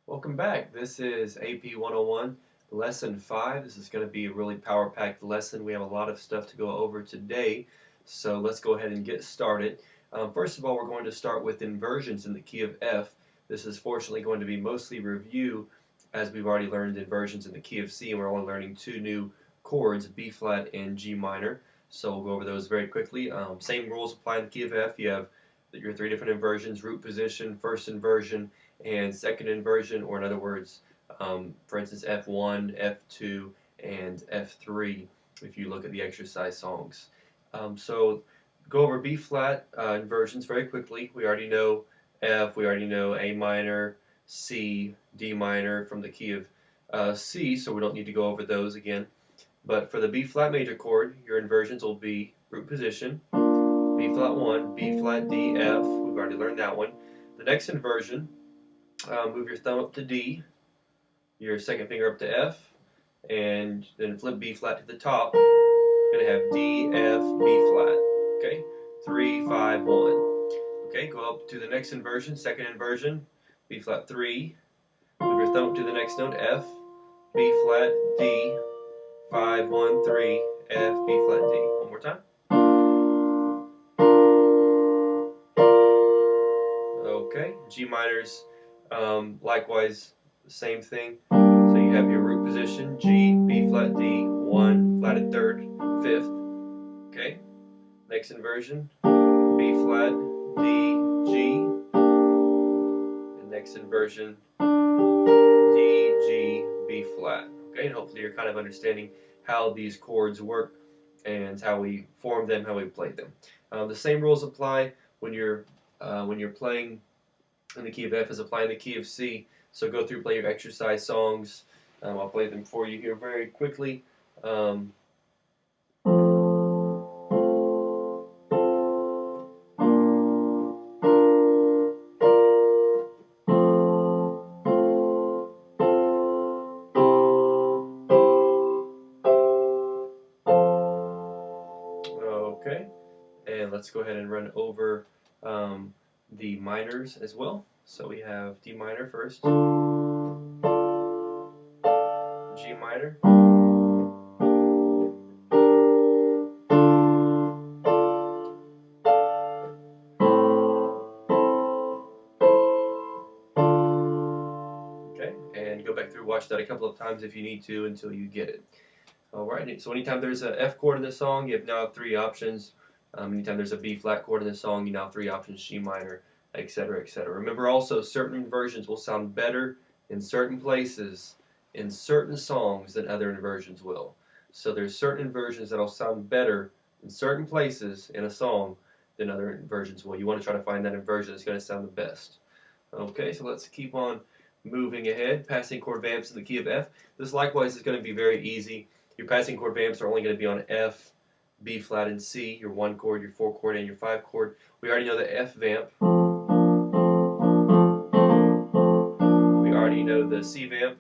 Welcome back. This is AP 101, Lesson 5. This is going to be a really power-packed lesson. We have a lot of stuff to go over today, so let's go ahead and get started. First of all, we're going to start with inversions in the key of F. This is fortunately going to be mostly review, as we've already learned inversions in the key of C, and we're only learning two new chords, B flat and G minor. So we'll go over those very quickly. Same rules apply in the key of F. You have your three different inversions: root position, first inversion, and second inversion, or in other words, for instance, F1, F2, and F3 if you look at the exercise songs. So go over B flat inversions very quickly. We already know F, we already know A minor, C, D minor from the key of C, so we don't need to go over those again. But for the B flat major chord, your inversions will be root position, B flat 1, B flat D, F. We've already learned that one. The next inversion, move your thumb up to D, your second finger up to F, and then flip B flat to the top. You're going to have D, F, B flat. Okay? 3, 5, 1. Okay, go up to the next inversion, second inversion, B flat 3. Move your thumb up to the next note, F, B flat, D, 5, 1, 3, F, B flat, D. One more time. Okay, G minors, likewise, the same thing. So you have your root position, G, B flat, D, 1, flatted third, 5th. Okay, next inversion, B flat, D, G. And next inversion, D, G, B flat. Okay, and hopefully you're kind of understanding how these chords work and how we form them, how we play them. The same rules apply when you're playing in the key of F as apply in the key of C. So go through, play your exercise songs. I'll play them for you here very quickly. Okay, and let's go ahead and run over the minors as well. So we have D minor first, G minor, okay, and go back through, watch that a couple of times if you need to until you get it. Alright, so anytime there's an F chord in the song, you have now 3 options. Anytime there's a B flat chord in the song, you now have 3 options: G minor, etc., etc. Remember also, certain inversions will sound better in certain places, in certain songs, than other inversions will. So there's certain inversions that'll sound better in certain places in a song than other inversions will. You want to try to find that inversion that's going to sound the best. Okay, so let's keep on moving ahead. Passing chord vamps in the key of F. This likewise is going to be very easy. Your passing chord vamps are only going to be on F, B flat, and C, your 1 chord, your 4 chord, and your 5 chord. We already know the F vamp. We already know the C vamp.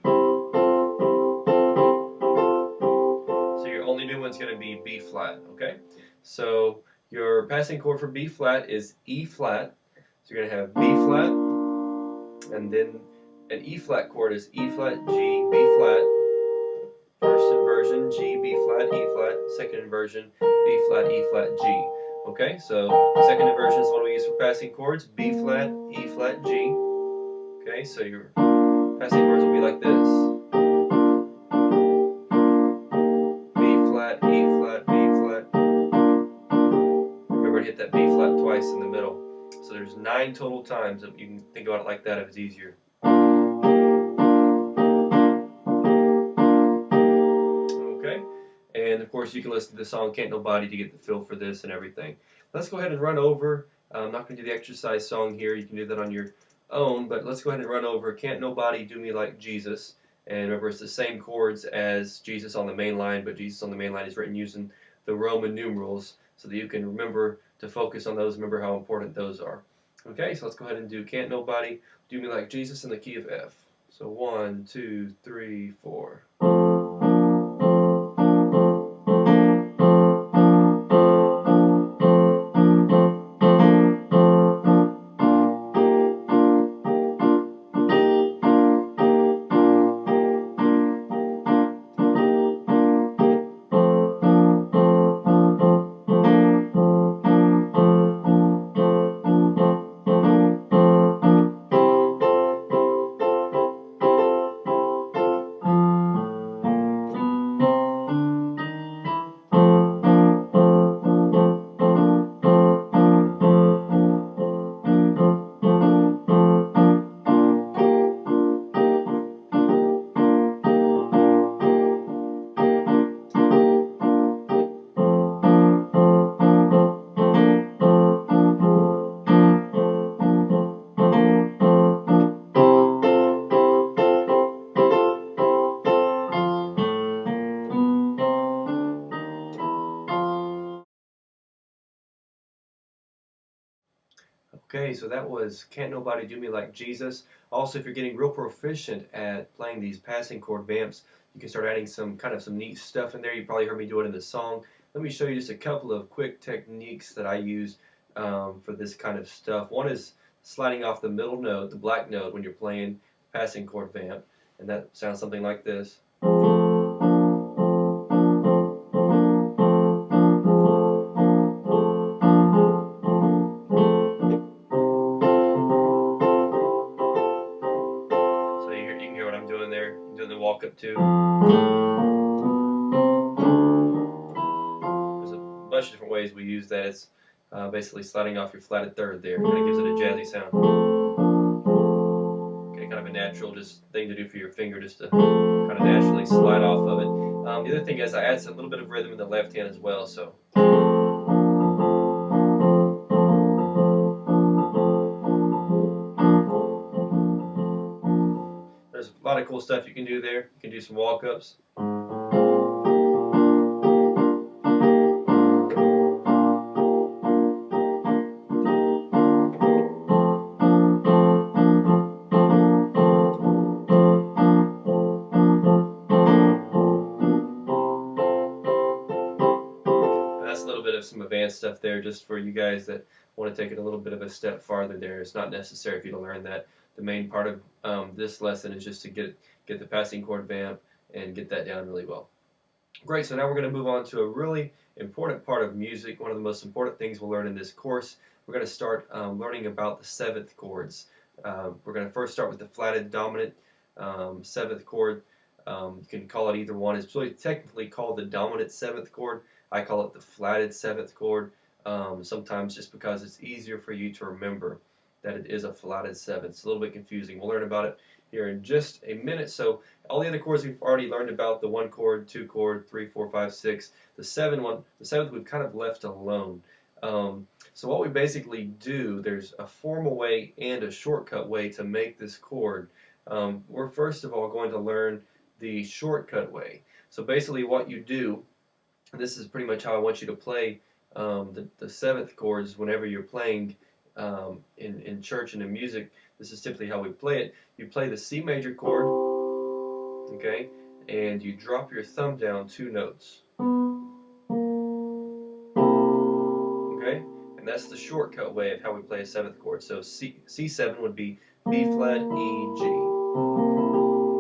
So your only new one's going to be B flat, okay? So your passing chord for B flat is E flat. So you're going to have B flat, and then an E flat chord is E flat, G, B flat. First inversion, G, B flat, E flat. Second inversion, B flat, E flat, G. Okay, so second inversion is the one we use for passing chords: B flat, E flat, G. Okay, so your passing chords will be like this: B flat, E flat, B flat. Remember to hit that B flat twice in the middle. So there's 9 total times. You can think about it like that if it's easier. And of course you can listen to the song Can't Nobody to get the feel for this and everything. Let's go ahead and run over. I'm not going to do the exercise song here. You can do that on your own, but let's go ahead and run over Can't Nobody Do Me Like Jesus. And remember, it's the same chords as Jesus on the main line, but Jesus on the main line is written using the Roman numerals so that you can remember to focus on those, remember how important those are. Okay, so let's go ahead and do Can't Nobody Do Me Like Jesus in the key of F. So 1, 2, 3, 4. Okay, so that was Can't Nobody Do Me Like Jesus. Also, if you're getting real proficient at playing these passing chord vamps, you can start adding some neat stuff in there. You probably heard me do it in the song. Let me show you just a couple of quick techniques that I use for this kind of stuff. One is sliding off the middle note, the black note, when you're playing passing chord vamp, and that sounds something like this. You can hear what I'm doing there. I'm doing the walk up too. There's a bunch of different ways we use that. It's basically sliding off your flatted third there. Kind of gives it a jazzy sound. Okay, kind of a natural just thing to do for your finger, just to kind of naturally slide off of it. The other thing is I add a little bit of rhythm in the left hand as well. So. There's a lot of cool stuff you can do there. You can do some walk-ups. That's a little bit of some advanced stuff there just for you guys that want to take it a little bit of a step farther there. It's not necessary for you to learn that. The main part of this lesson is just to get the passing chord vamp and get that down really well. Great, so now we're going to move on to a really important part of music, one of the most important things we'll learn in this course. We're going to start learning about the seventh chords. We're going to first start with the flatted dominant seventh chord. You can call it either one. It's really technically called the dominant seventh chord. I call it the flatted seventh chord, sometimes just because it's easier for you to remember that it is a flatted seventh. It's a little bit confusing. We'll learn about it here in just a minute. So all the other chords we've already learned about, the 1 chord, 2 chord, 3, 4, 5, 6. The seventh we've kind of left alone. So what we basically do, there's a formal way and a shortcut way to make this chord. We're first of all going to learn the shortcut way. So basically what you do, and this is pretty much how I want you to play the seventh chords whenever you're playing in church and in music. This is typically how we play it. You play the C major chord, okay, and you drop your thumb down 2 notes, okay, and that's the shortcut way of how we play a seventh chord. So C7 would be B flat, E, G,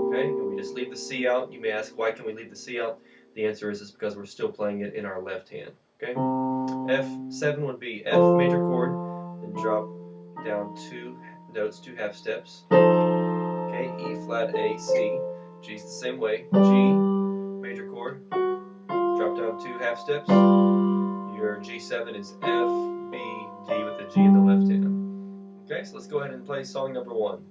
okay, and we just leave the C out. You may ask, why can we leave the C out? The answer is because we're still playing it in our left hand, okay. F7 would be F major chord, then drop down 2 notes, 2 half steps. Okay, E flat, A, C. G's the same way. G major chord, drop down 2 half steps. Your G7 is F, B, D with the G in the left hand. Okay, so let's go ahead and play song number 1.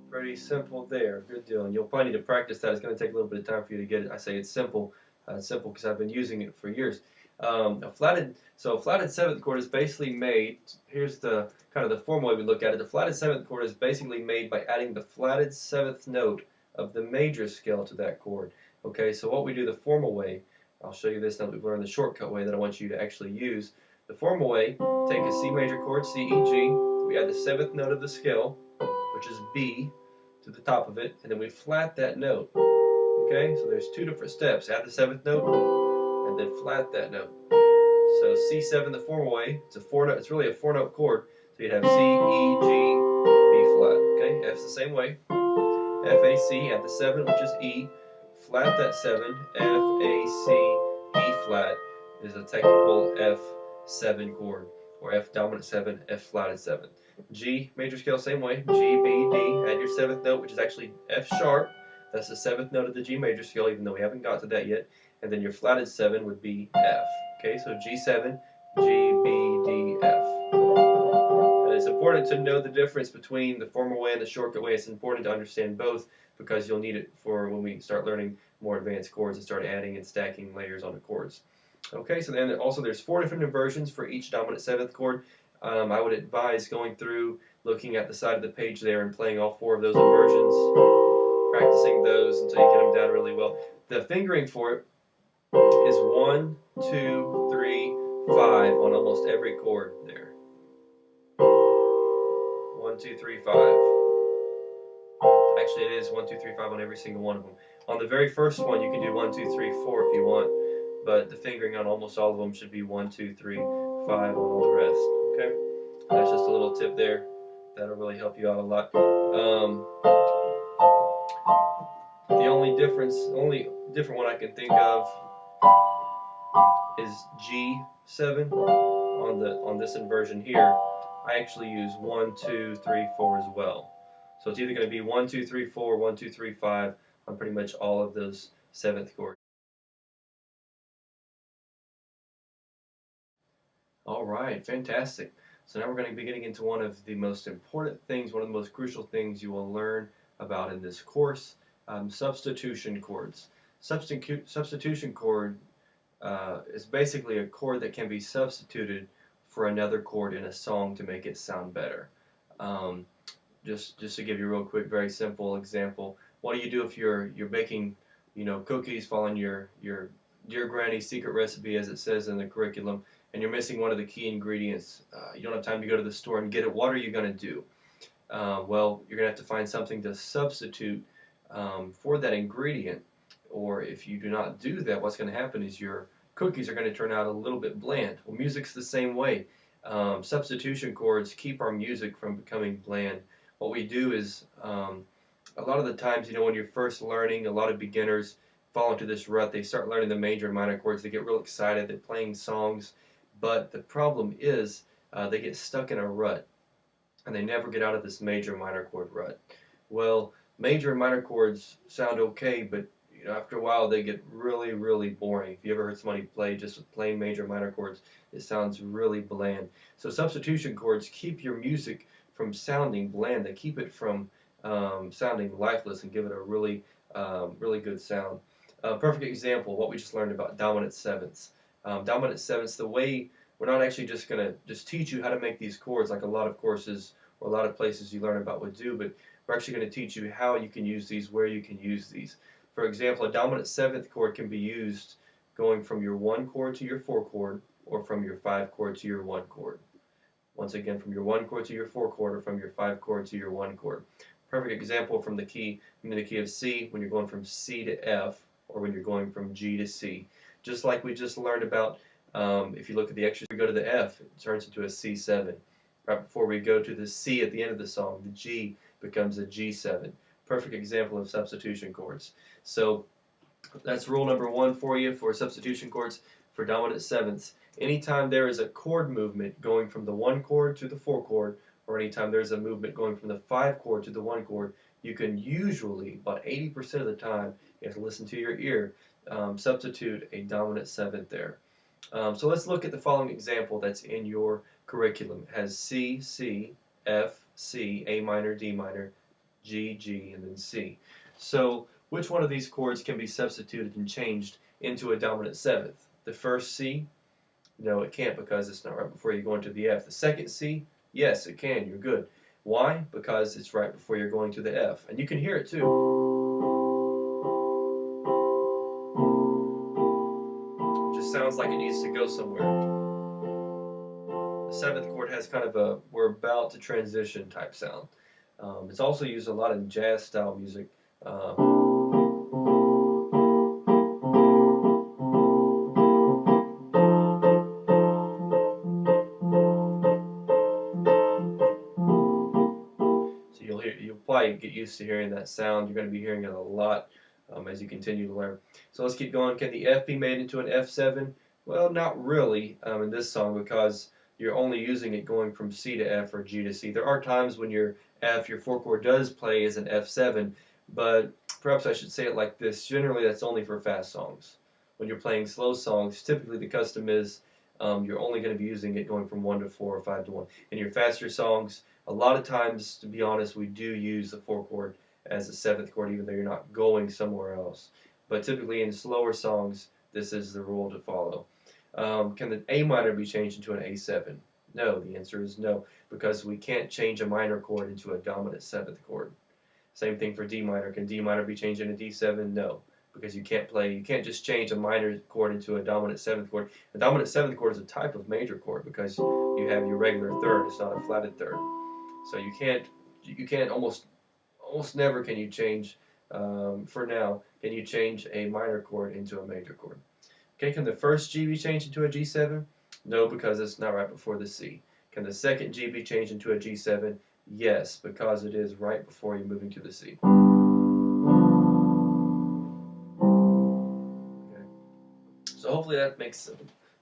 Pretty simple there. Good deal. And you'll probably need to practice that. It's going to take a little bit of time for you to get it. I say it's simple. It's simple because I've been using it for years. A flatted seventh chord is basically made. Here's the kind of the formal way we look at it. The flatted seventh chord is basically made by adding the flatted seventh note of the major scale to that chord. Okay, so what we do the formal way, I'll show you this now that we've learned the shortcut way that I want you to actually use. The formal way, take a C major chord, C, E, G. We add the 7th note of the scale, which is B, to the top of it, and then we flat that note. Okay, so there's 2 different steps. Add the 7th note, and then flat that note. So C7 the formal way, it's really a 4-note chord. So you'd have C, E, G, B flat. Okay, F's the same way. F, A, C, add the 7, which is E, flat that 7, F, A, C, E flat is a technical F7 chord, or F dominant 7, F flatted 7. G major scale, same way. G, B, D. Add your 7th note, which is actually F sharp. That's the 7th note of the G major scale, even though we haven't got to that yet. And then your flatted 7 would be F. Okay, so G7, G, B, D, F. That is important to know the difference between the formal way and the shortcut way. It's important to understand both because you'll need it for when we start learning more advanced chords and start adding and stacking layers on the chords. Okay, so then also there's 4 different inversions for each dominant 7th chord. I would advise going through, looking at the side of the page there and playing all 4 of those inversions, practicing those until you get them down really well. The fingering for it is 1, 2, 3, 5 on almost every chord there. 1, 2, 3, 5. Actually, it is 1, 2, 3, 5 on every single one of them. On the very first one, you can do 1, 2, 3, 4 if you want, but the fingering on almost all of them should be 1, 2, 3, 5 on all the rest. Okay, that's just a little tip there. That'll really help you out a lot. The only different one I can think of is G7 on this inversion here. I actually use 1, 2, 3, 4 as well. So it's either going to be 1, 2, 3, 4, 1, 2, 3, 5 on pretty much all of those 7th chords. All right, fantastic. So now we're going to be getting into one of the most important things, one of the most crucial things you will learn about in this course, substitution chords. Substitution chord is basically a chord that can be substituted for another chord in a song to make it sound better. Just to give you a real quick, very simple example, what do you do if you're baking, cookies, following your dear granny's secret recipe as it says in the curriculum, and you're missing one of the key ingredients? You don't have time to go to the store and get it. What are you going to do? Well, you're going to have to find something to substitute for that ingredient, or if you do not do that, what's going to happen is your cookies are going to turn out a little bit bland. Well, music's the same way. Substitution chords keep our music from becoming bland. What we do is, a lot of the times, when you're first learning, a lot of beginners fall into this rut. They start learning the major and minor chords. They get real excited. They're playing songs. But the problem is they get stuck in a rut, and they never get out of this major and minor chord rut. Well, major and minor chords sound okay, but after a while they get really, really boring. If you ever heard somebody play just with plain major and minor chords, it sounds really bland. So substitution chords keep your music from sounding bland. They keep it from sounding lifeless and give it a really, really good sound. Perfect example, what we just learned about dominant sevenths. Dominant sevenths, the way we're not actually just going to teach you how to make these chords like a lot of courses or a lot of places you learn about would do, but we're actually going to teach you how you can use these, where you can use these. For example, a dominant 7th chord can be used going from your 1 chord to your 4 chord, or from your 5 chord to your 1 chord. Once again, from your 1 chord to your 4 chord, or from your 5 chord to your 1 chord. Perfect example from the key of C, when you're going from C to F, or when you're going from G to C. Just like we just learned about, if you look at the extras, we go to the F, it turns into a C7. Right before we go to the C at the end of the song, the G becomes a G7. Perfect example of substitution chords. So that's rule number 1 for you for substitution chords for dominant sevenths. Anytime there is a chord movement going from the 1 chord to the 4 chord, or anytime there's a movement going from the 5 chord to the 1 chord, you can usually, about 80% of the time, you have to listen to your ear, substitute a dominant 7th there. So let's look at the following example that's in your curriculum. It has C, C, F, C, A minor, D minor, G, G, and then C. So which one of these chords can be substituted and changed into a dominant 7th? The first C? No, it can't, because it's not right before you go into the F. The second C? Yes, it can. You're good. Why? Because it's right before you're going to the F. And you can hear it too. It just sounds like it needs to go somewhere. The 7th chord has kind of a we're about to transition type sound. It's also used a lot in jazz style music. So you'll probably get used to hearing that sound. You're going to be hearing it a lot as you continue to learn. So let's keep going. Can the F be made into an F7? Well, not really in this song, because you're only using it going from C to F or G to C. There are times when your F, your 4 chord, does play as an F7, but perhaps I should say it like this. Generally, that's only for fast songs. When you're playing slow songs, typically the custom is you're only going to be using it going from 1 to 4 or 5 to 1. In your faster songs, A lot of times, to be honest, we do use the 4 chord as a 7th chord, even though you're not going somewhere else. But typically in slower songs, this is the rule to follow. Can the A minor be changed into an A7? No, the answer is no, because we can't change a minor chord into a dominant 7th chord. Same thing for D minor. Can D minor be changed into D7? No, because you can't just change a minor chord into a dominant 7th chord. A dominant 7th chord is a type of major chord because you have your regular third, it's not a flatted third. So you can't almost never can you change, for now, can you change a minor chord into a major chord. Okay, can the first G be changed into a G7? No, because it's not right before the C. Can the second G be changed into a G7? Yes, because it is right before you're moving to the C. Okay. So hopefully that makes a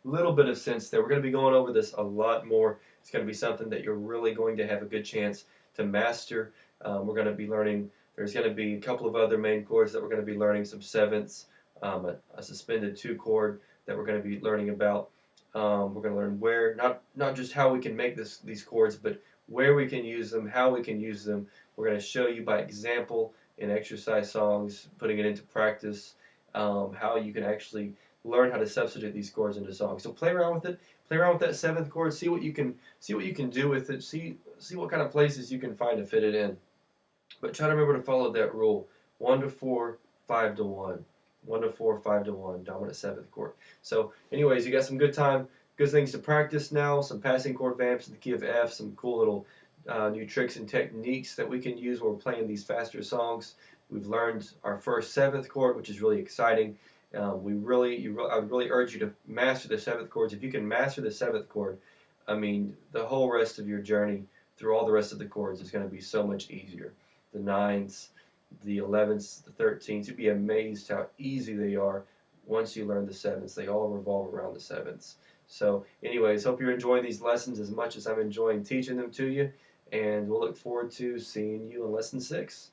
little bit of sense there. We're going to be going over this a lot more. It's going to be something that you're really going to have a good chance to master. We're going to be learning, there's going to be a couple of other main chords that we're going to be learning, some sevenths, a suspended 2 chord that we're going to be learning about. We're going to learn where, not just how we can make these chords, but where we can use them, how we can use them. We're going to show you by example in exercise songs, putting it into practice, how you can actually learn how to substitute these chords into songs. So play around with it. Play around with that 7th chord. See what you can do with it. See what kind of places you can find to fit it in. But try to remember to follow that rule: 1 to 4, 5 to 1. 1 to 4, 5 to 1, dominant 7th chord. So anyways, you got some good things to practice now, some passing chord vamps in the key of F, some cool little new tricks and techniques that we can use when we're playing these faster songs. We've learned our first 7th chord, which is really exciting. I would really urge you to master the 7th chords. If you can master the 7th chord, I mean, the whole rest of your journey through all the rest of the chords is going to be so much easier. The 9s, the 11s, the 13s, you'd be amazed how easy they are once you learn the 7s. They all revolve around the 7s. So anyways, hope you're enjoying these lessons as much as I'm enjoying teaching them to you, and we'll look forward to seeing you in lesson 6.